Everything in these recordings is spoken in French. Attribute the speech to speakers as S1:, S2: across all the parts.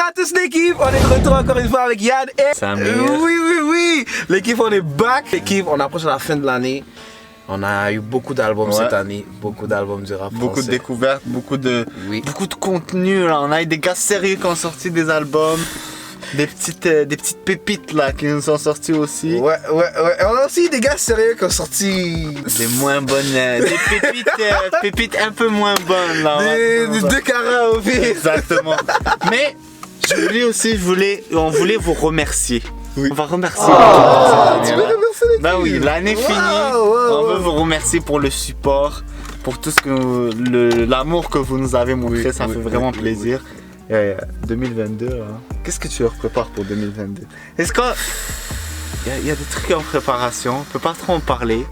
S1: à tous l'équipe, on est de retour encore une fois avec Yann et
S2: Samir.
S1: Oui, l'équipe on est back. L'équipe, on approche de la fin de l'année. On a eu beaucoup d'albums cette année, beaucoup d'albums du rap
S2: Beaucoup de
S1: français.
S2: découvertes, beaucoup de contenu là. On a eu des gars sérieux qui ont sorti des albums, des petites pépites là qui nous sont sortis aussi.
S1: Ouais. Et on a aussi des gars sérieux qui ont sorti
S2: Des moins bonnes, des pépites un peu moins bonnes là.
S1: des 2 carats au pire.
S2: Exactement. Mais on voulait vous remercier.
S1: Oui.
S2: On va remercier.
S1: Tu veux remercier l'équipe?
S2: Ben oui, l'année finie. On veut
S1: wow.
S2: vous remercier pour le support, pour tout ce que l'amour que vous nous avez montré, ça fait vraiment plaisir. 2022, hein. Qu'est-ce que tu leur prépares pour 2022? Est-ce qu'il y a des trucs en préparation? On peut pas trop en parler,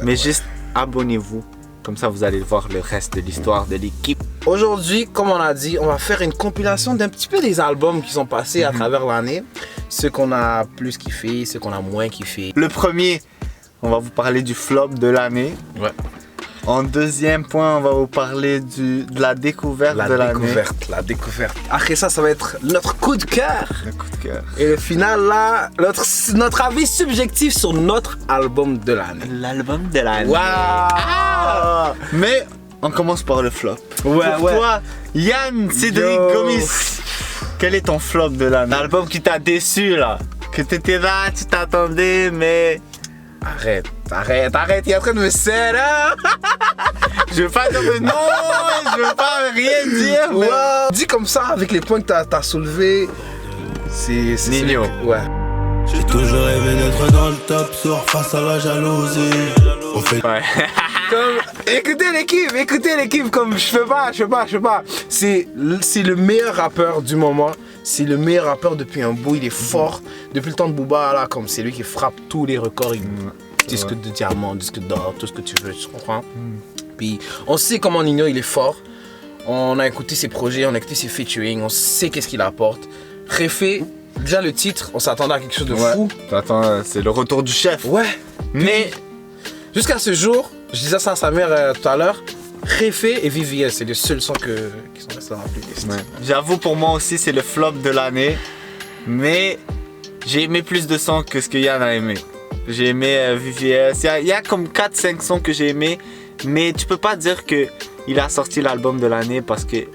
S2: mais juste abonnez-vous. Comme ça, vous allez voir le reste de l'histoire de l'équipe.
S1: Aujourd'hui, comme on a dit, on va faire une compilation d'un petit peu des albums qui sont passés à travers l'année. Ceux qu'on a plus kiffé, ceux qu'on a moins kiffé.
S2: Le premier, on va vous parler du flop de l'année.
S1: Ouais.
S2: En deuxième point, on va vous parler de la découverte de l'année.
S1: La découverte. Après ça, ça va être notre coup de cœur.
S2: Le coup de cœur.
S1: Et le final, là, notre avis subjectif sur notre album de l'année.
S2: L'album de l'année.
S1: Waouh!
S2: Mais on commence par le flop.
S1: Ouais,
S2: Pour toi, Yann Cédric
S1: Yo.
S2: Gomis, quel est ton flop de l'année? L'album qui t'a déçu là. Que t'étais là, tu t'attendais, mais.
S1: Arrête, il est en train de me serrer.
S2: Je veux pas dire de nom, je veux pas rien dire. Mais...
S1: Wow. Dis comme ça, avec les points que t'as soulevés, c'est
S2: Nino.
S1: Ouais.
S3: J'ai toujours rêvé d'être dans le top sur face à la jalousie. On fait
S2: Ouais.
S1: Écoutez l'équipe, comme je peux pas. C'est le meilleur rappeur du moment. C'est le meilleur rappeur depuis un bout. Il est fort. Depuis le temps de Booba, là, comme c'est lui qui frappe tous les records. Disque de diamant, disque d'or, tout ce que tu veux, tu comprends? Puis on sait comment Nino il est fort. On a écouté ses projets, on a écouté ses featuring, on sait qu'est-ce qu'il apporte. Réfé, déjà le titre, on s'attendait à quelque chose de fou.
S2: Attends, c'est le retour du chef.
S1: Ouais.
S2: Mais
S1: Jusqu'à ce jour, je disais ça à sa mère tout à l'heure, Réfé et VVS, c'est les seuls sons qui sont restés dans la playlist.
S2: j'avoue, pour moi aussi, c'est le flop de l'année. Mais j'ai aimé plus de sons que ce que Yann a aimé. J'ai aimé VVS. Il y a comme 4-5 sons que j'ai aimé. Mais tu peux pas dire qu'il a sorti l'album de l'année parce que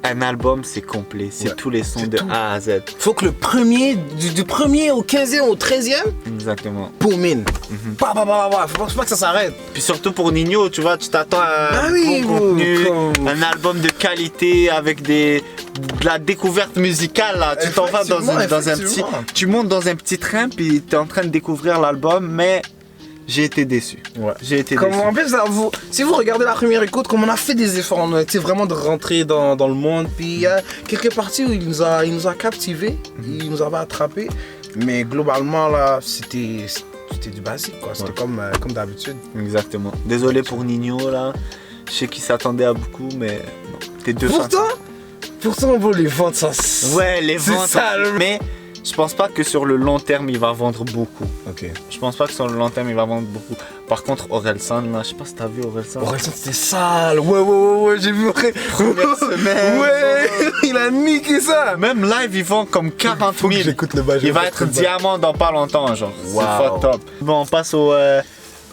S2: un album, c'est complet. C'est tous les sons de
S1: tout.
S2: A à Z.
S1: Faut que le premier, du premier au 15e au 13e,
S2: Exactement.
S1: boum in. Faut pas que ça s'arrête.
S2: Puis surtout pour Nino, tu vois, tu t'attends à un
S1: oui,
S2: bon contenu,
S1: comme-
S2: un album de qualité avec de la découverte musicale là. Tu t'en vas
S1: Effectivement.
S2: tu montes dans un petit train puis tu es en train de découvrir l'album, mais j'ai été déçu.
S1: Ouais.
S2: J'ai été
S1: Comme
S2: déçu.
S1: en plus, si vous regardez la première écoute, comme on a fait des efforts, on a essayé vraiment de rentrer dans le monde. Puis il y a quelques parties où il nous a captivés, il nous avait attrapés. Mais globalement, là, c'était du basique, quoi. C'était comme d'habitude.
S2: Exactement. Désolé pour Nino là. Je sais qu'il s'attendait à beaucoup, mais non. T'es deux
S1: Pourtant, on veut les vendre, ça.
S2: Ouais, les
S1: c'est
S2: ventes.
S1: ça,
S2: Mais je pense pas que sur le long terme il va vendre beaucoup.
S1: Ok.
S2: Je pense pas que sur le long terme il va vendre beaucoup. Par contre, Orelsan là, je sais pas si t'as vu Orelsan.
S1: Orelsan, c'était sale. Ouais, j'ai vu.
S2: Première semaine.
S1: Ouais, il a niqué ça.
S2: Même live, ils vendent comme 40
S1: Faut que
S2: 000.
S1: j'écoute le bas.
S2: Il va être diamant dans pas longtemps, genre.
S1: Wow.
S2: C'est pas top. Bon, on passe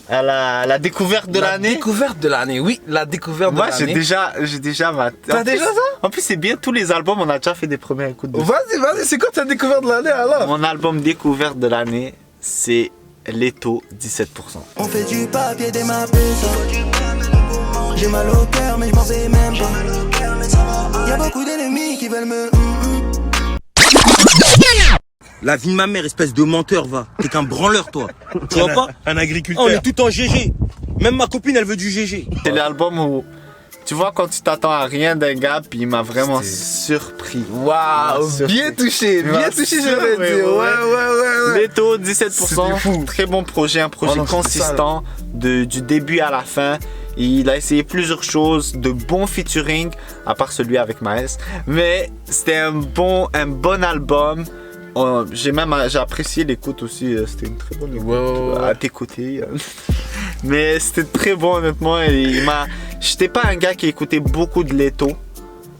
S2: à la découverte de l'année.
S1: Découverte de l'année, oui, la découverte de
S2: Moi,
S1: l'année.
S2: j'ai déjà ma.
S1: T'as déjà ça?
S2: En plus, c'est bien, tous les albums, on a déjà fait des premières écoutes. dessus.
S1: Vas-y, c'est quoi ta découverte de l'année alors?
S2: Mon album découverte de l'année, c'est Leto 17%.
S3: On fait du papier des ma J'ai mal au cœur mais je m'en vais même pas. Y'a beaucoup d'ennemis qui veulent me
S4: La vie de ma mère, espèce de menteur, va. T'es qu'un branleur, toi. Tu vois pas?
S5: Un agriculteur.
S4: On est tout en GG. Même ma copine, elle veut du GG.
S2: C'est l'album où. Tu vois, quand tu t'attends à rien d'un gars, puis il m'a vraiment surpris.
S1: Waouh, bien touché, j'aurais dit. Ouais.
S2: Leto, 17%,
S1: C'était fou.
S2: très bon projet, un projet
S1: Oh non, c'était
S2: consistant du début à la fin. Il a essayé plusieurs choses, de bons featuring, à part celui avec Maes. Mais c'était un bon album. J'ai apprécié l'écoute aussi, c'était une très bonne écoute
S1: Ouais.
S2: à t'écouter. Mais c'était très bon honnêtement. J'étais pas un gars qui écoutait beaucoup de Leto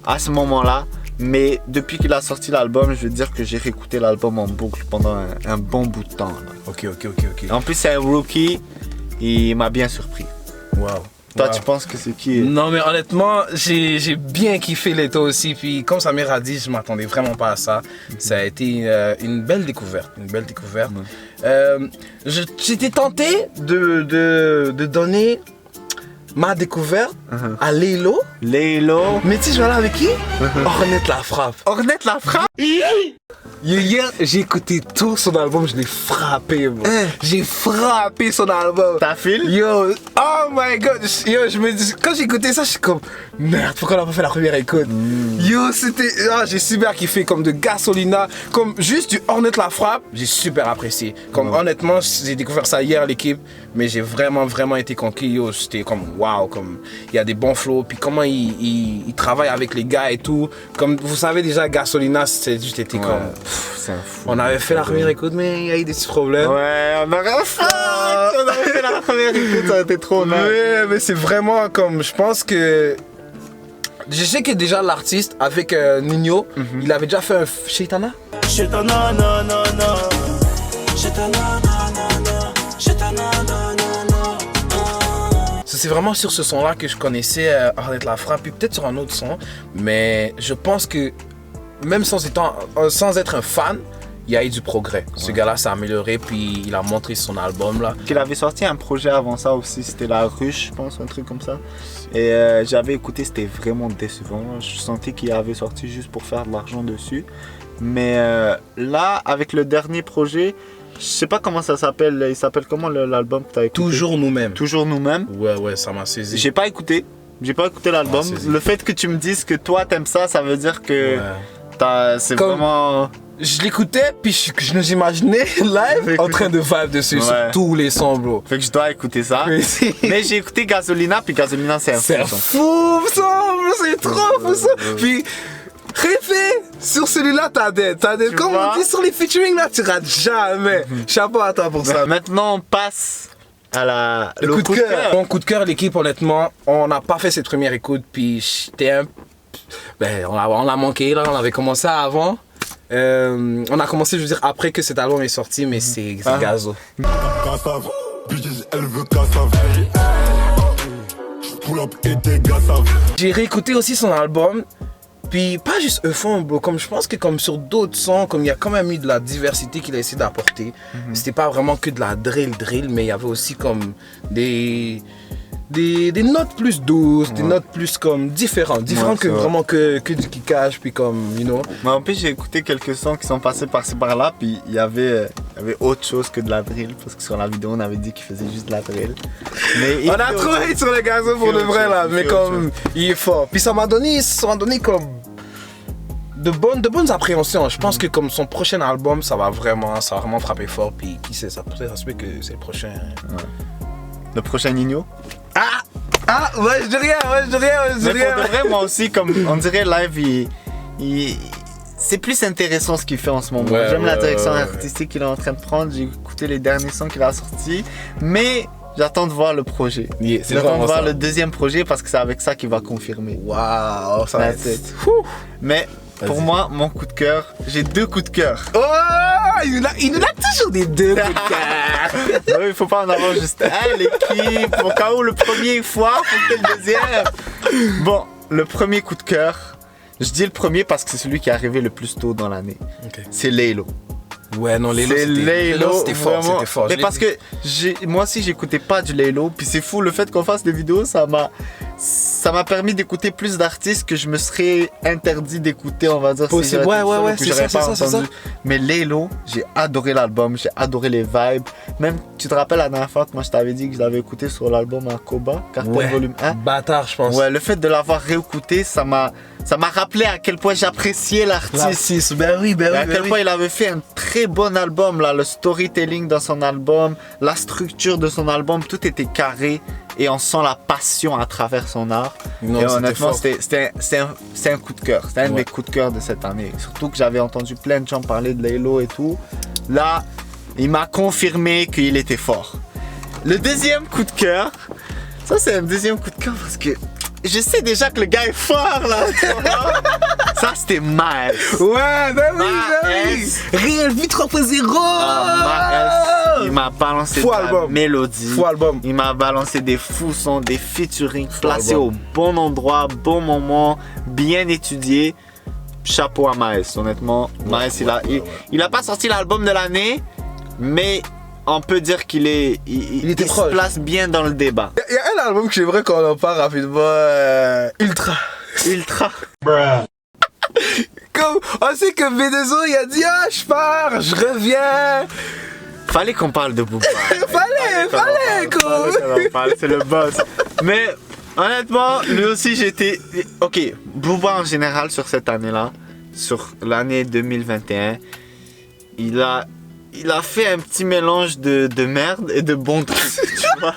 S2: à ce moment-là. Mais depuis qu'il a sorti l'album, je veux dire que j'ai réécouté l'album en boucle pendant un bon bout de temps. Là.
S1: Ok.
S2: En plus, c'est un rookie, il m'a bien surpris.
S1: Wow.
S2: Toi, tu penses que c'est qui?
S1: Non, mais honnêtement, j'ai bien kiffé Leto aussi. Puis, comme Samir a dit, je m'attendais vraiment pas à ça. Ça a été une belle découverte. J'étais tenté de donner ma découverte à Laylo.
S2: Laylo.
S1: Mais tu sais, je vais aller avec qui? Ornette La Frappe.
S2: Ornette La Frappe?
S1: Hier, j'ai écouté tout son album, je l'ai frappé, bro. J'ai frappé son album.
S2: T'as fil?
S1: Yo, oh my god. Yo, je me dis, quand j'ai écouté ça, je suis comme, merde, pourquoi on n'a pas fait la première écoute? Yo, c'était, j'ai super kiffé, comme de Gasolina, comme juste du Ornette La Frappe, j'ai super apprécié. Comme honnêtement, j'ai découvert ça hier, l'équipe, mais j'ai vraiment été conquis. Yo, c'était comme, waouh, comme, il y a des bons flows, puis comment il travaille avec les gars et tout. Comme, vous savez déjà, Gasolina, c'était juste été comme...
S2: C'est un fou.
S1: On avait fait la première écoute, mais il y a eu des petits problèmes.
S2: Ouais, on aurait fait la première écoute, ça a été trop mal.
S1: Mais c'est vraiment comme, je pense que... Je sais que déjà l'artiste, avec Nino, il avait déjà fait un Shaitana.
S3: Shaitana, non, non, non. Shaitana, non, non, non. Shaitana, non, non, non.
S1: C'est vraiment sur ce son-là que je connaissais Ornette La Frappe, puis peut-être sur un autre son, mais je pense que même sans être un fan, il y a eu du progrès. Ce gars-là s'est amélioré, puis il a montré son album là.
S2: Il avait sorti un projet avant ça aussi, c'était La Ruche, je pense, un truc comme ça. Et j'avais écouté, c'était vraiment décevant. Je sentais qu'il avait sorti juste pour faire de l'argent dessus. Mais là, avec le dernier projet, je sais pas comment ça s'appelle. Il s'appelle comment l'album que t'as écouté?
S1: Toujours nous-mêmes.
S2: Toujours nous-mêmes.
S1: Ouais, ça m'a saisi.
S2: J'ai pas écouté l'album. Le fait que tu me dises que toi t'aimes ça, ça veut dire que c'est
S1: Comme...
S2: vraiment...
S1: Je l'écoutais, puis je nous imaginais live en train de vibe dessus sur tous les sons, bro.
S2: Fait que je dois écouter ça. Mais j'ai écouté Gasolina, puis Gasolina, c'est un fou.
S1: C'est un fou, ça, c'est trop fou, ça. Puis, Réfé, sur celui-là, t'as dead. Comme on dit sur les featuring, là, tu rates jamais. Chapeau à toi pour ça.
S2: Maintenant, on passe à
S1: le coup de cœur. Mon coup de cœur, l'équipe, honnêtement, on n'a pas fait cette première écoute, puis j'étais un... Ben, on l'a manqué, là, on avait commencé avant. On a commencé, je veux dire, après que cet album est sorti, mais c'est Gazo. J'ai réécouté aussi son album, puis pas juste Euphon, bro, comme je pense que comme sur d'autres sons, comme il y a quand même eu de la diversité qu'il a essayé d'apporter. C'était pas vraiment que de la drill, mais il y avait aussi comme des notes plus douces, des notes plus comme différentes que vraiment que du kickage, puis comme, you know.
S2: Mais en plus, j'ai écouté quelques sons qui sont passés par-ci par-là, puis il y avait autre chose que de la drill, parce que sur la vidéo, on avait dit qu'il faisait juste de la drill. Mais
S1: on a trop hate sur les Gazo pour le vrai, là, mais comme, il est fort. Puis ça m'a donné comme de bonnes appréhensions. Je pense que comme son prochain album, ça va vraiment frapper fort, puis qui sait, ça se peut que c'est le prochain.
S2: Le prochain Nino?
S1: Ouais, je dis rien.
S2: Mais pour de vrai, moi aussi, comme on dirait live, c'est plus intéressant ce qu'il fait en ce moment. J'aime la direction artistique qu'il est en train de prendre. J'ai écouté les derniers sons qu'il a sortis, mais j'attends de voir le projet. J'attends de voir le deuxième projet parce que c'est avec ça qu'il va confirmer.
S1: Waouh, ça va être...
S2: Mais pour moi, mon coup de cœur, j'ai deux coups de cœur.
S1: Oh, il nous a toujours des deux coups de cœur.
S2: Il faut pas en avoir juste un, l'équipe. Au cas où le premier foire, faut que le deuxième. Bon, le premier coup de cœur, je dis le premier parce que c'est celui qui est arrivé le plus tôt dans l'année. C'est Laylo.
S1: Ouais, non, Laylo, c'était fort.
S2: Mais parce que moi aussi, j'écoutais pas du Laylo. Puis c'est fou, le fait qu'on fasse des vidéos, ça m'a permis d'écouter plus d'artistes que je me serais interdit d'écouter, on va dire.
S1: Possible, ouais, c'est ça.
S2: Mais Laylo, j'ai adoré l'album, j'ai adoré les vibes. Même, tu te rappelles la dernière fois que moi je t'avais dit que je l'avais écouté sur l'album Akoba, Cartel Volume 1.
S1: Bâtard, je pense.
S2: Ouais, le fait de l'avoir réécouté, ça m'a rappelé à quel point j'appréciais l'artiste.
S1: Ben oui.
S2: À quel point il avait fait un très bon album, là, le storytelling dans son album, la structure de son album, tout était carré et on sent la passion à travers son art.
S1: Non,
S2: et honnêtement, c'est un coup de cœur. C'est un de mes coups de cœur de cette année. Surtout que j'avais entendu plein de gens parler de Laylo et tout. Là, il m'a confirmé qu'il était fort. Le deuxième coup de cœur, ça c'est un deuxième coup de cœur parce que je sais déjà que le gars est fort là. Ça, c'était Maes.
S1: Ouais, ben oui, ben oui.
S2: Maes.
S1: Réel Vie 3.0.
S2: Maes, il m'a balancé
S1: Fou
S2: de la
S1: album.
S2: mélodie.
S1: Fou album.
S2: Il m'a balancé des fous sons, des featuring placés
S1: album.
S2: au bon endroit, bon moment, bien étudié. Chapeau à Maes, honnêtement. Maes, il a pas sorti l'album de l'année, mais on peut dire qu'il est, il se
S1: proche.
S2: place bien dans le débat.
S1: Il y a un album que j'aimerais qu'on en parle rapidement. Ultra.
S2: Ultra.
S1: Comme, on sait que B2O, il a dit, ah, je pars, je reviens.
S2: Fallait qu'on parle de Booba.
S1: Fallait, quoi.
S2: C'est le boss. Mais honnêtement, lui aussi j'étais... Ok, Booba en général sur cette année-là, sur l'année 2021, il a fait un petit mélange de merde et de bons trucs, tu vois.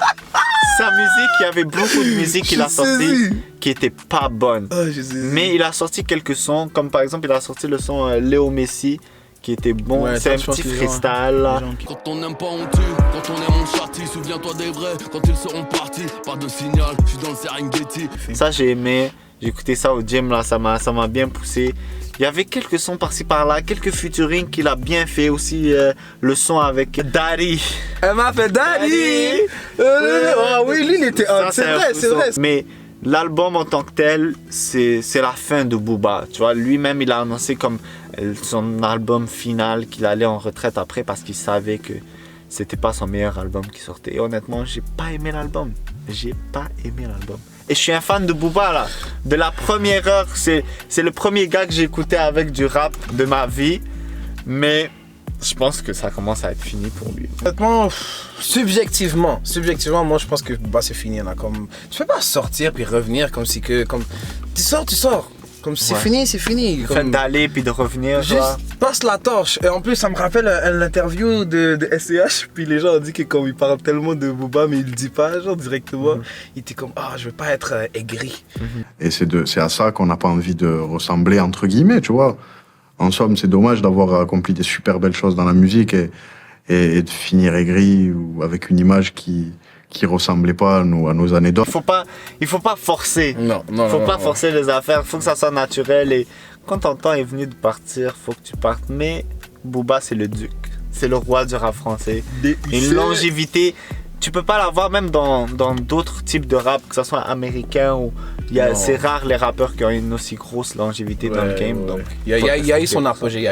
S2: Sa musique, il y avait beaucoup de musique qu'il a sorti qui était pas bonne. Mais il a sorti quelques sons, comme par exemple il a sorti le son Léo Messi qui était bon.
S1: Ouais,
S2: c'est un petit freestyle là.
S5: Quand on n'aime pas on tue, quand on aime on châtie. Souviens-toi des vrais, quand ils seront partis. Pas de signal, je suis dans le Serengeti.
S2: Ça j'ai aimé, j'ai écouté ça au gym là, ça m'a bien poussé. Il y avait quelques sons par-ci par-là, quelques featuring qu'il a bien fait aussi, le son avec Daddy.
S1: Elle m'a fait Daddy. Ah oui, lui il était hot, c'est vrai.
S2: Mais l'album en tant que tel, c'est la fin de Booba. Tu vois, lui-même il a annoncé comme son album final qu'il allait en retraite après parce qu'il savait que c'était pas son meilleur album qui sortait. Et honnêtement, j'ai pas aimé l'album. Et je suis un fan de Booba là. De la première heure, c'est le premier gars que j'ai écouté avec du rap de ma vie. Mais je pense que ça commence à être fini pour lui.
S1: Honnêtement, subjectivement, moi je pense que bah, c'est fini là. Comme, tu peux pas sortir puis revenir comme si que. Comme, tu sors. Comme c'est fini.
S2: Le fait
S1: Comme,
S2: d'aller puis de revenir.
S1: juste passe la torche. Et en plus, ça me rappelle l'interview de SCH. Puis les gens ont dit que comme il parle tellement de Booba, mais il le dit pas, genre directement. Il était comme, ah, je veux pas être aigri.
S6: Et c'est à ça qu'on n'a pas envie de ressembler, entre guillemets, tu vois. En somme, c'est dommage d'avoir accompli des super belles choses dans la musique et de finir aigri ou avec une image qui ressemblait pas à nos années d'or.
S2: Il faut pas forcer.
S1: Non.
S2: Faut pas forcer les affaires, faut que ça soit naturel. Et quand ton temps est venu de partir, faut que tu partes. Mais Booba, c'est le duc. C'est le roi du rap français. Une longévité. Tu peux pas l'avoir même dans d'autres types de rap, que ce soit américain ou. C'est rare les rappeurs qui ont une aussi grosse longévité dans le game. Donc,
S1: il y a eu son apogée.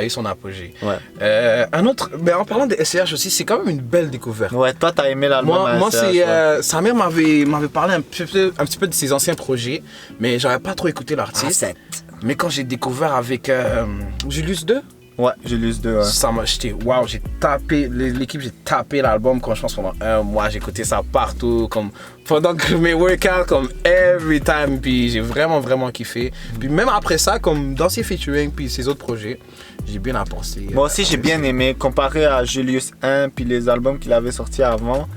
S2: Ouais.
S1: Un autre, mais en parlant de SCH aussi, c'est quand même une belle découverte.
S2: Ouais, toi t'as aimé l'album.
S1: Moi c'est sa mère m'avait parlé un petit peu de ses anciens projets, mais j'avais pas trop écouté l'artiste. Mais quand j'ai découvert avec Julius 2,
S2: ouais, Julius 2. Ouais.
S1: ça m'a jeté. Waouh, j'ai tapé l'équipe, j'ai tapé l'album quand je pense pendant un mois, j'ai écouté ça partout, comme pendant que mes workouts, comme every time, puis j'ai vraiment kiffé. Puis même après ça, comme dans ses featuring puis ses autres projets, j'ai bien apprécié.
S2: Moi aussi j'ai bien aimé, comparé à Julius 1 puis les albums qu'il avait sortis avant.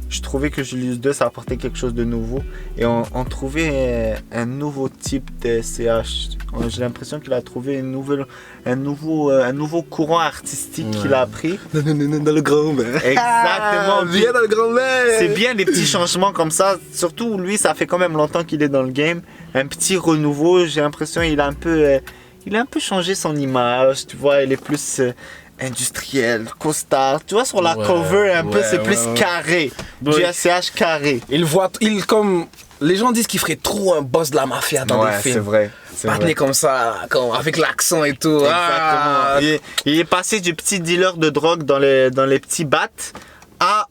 S2: Je trouvais que Julius 2 ça apportait quelque chose de nouveau et on trouvait un nouveau type de SCH. J'ai l'impression qu'il a trouvé un nouveau courant artistique qu'il a pris.
S1: Dans le grand bain.
S2: Exactement.
S1: Viens dans le grand bain.
S2: C'est bien des petits changements comme ça. Surtout lui, ça fait quand même longtemps qu'il est dans le game. Un petit renouveau. J'ai l'impression qu'il a un peu changé son image. Tu vois, il est plus industriel, costard. Tu vois, sur la cover, c'est plus carré. Du SCH carré.
S1: Il comme les gens disent qu'il ferait trop un boss de la mafia dans des films.
S2: C'est vrai.
S1: Parler comme ça, avec l'accent et tout.
S2: Exactement. Il est passé du petit dealer de drogue dans les petits bats à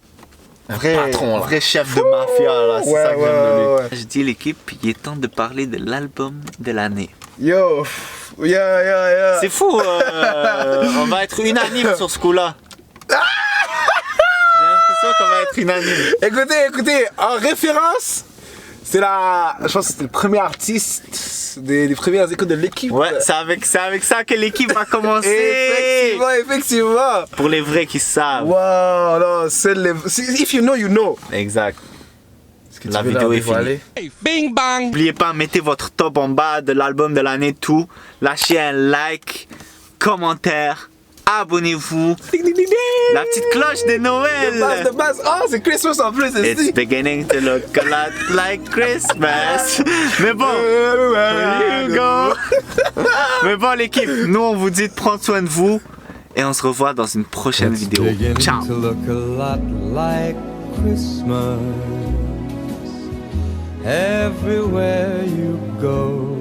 S2: vrai chef de mafia. Là. C'est ça que j'aime de lui. Je dis l'équipe, il est temps de parler de l'album de l'année.
S1: Yo.
S2: C'est fou, on va être unanime sur ce coup-là. J'ai l'impression qu'on va être unanime.
S1: Écoutez, en référence, je pense que c'était le premier artiste des premières écoles de l'équipe.
S2: Ouais, c'est avec ça que l'équipe a commencé.
S1: Effectivement.
S2: Pour les vrais qui savent.
S1: Wow, non, if you know, you know.
S2: Exact. La vidéo est finie.
S5: Bing bang.
S2: N'oubliez pas, mettez votre top en bas de l'album de l'année, tout. Lâchez un like, commentaire, abonnez-vous. La petite cloche de Noël.
S1: The buzz. Oh, c'est Christmas en plus.
S2: It's beginning to look a lot like Christmas. Mais bon, here you go. Mais bon l'équipe, nous on vous dit de prendre soin de vous et on se revoit dans une prochaine vidéo. Ciao.
S7: To look a lot like Christmas everywhere you go.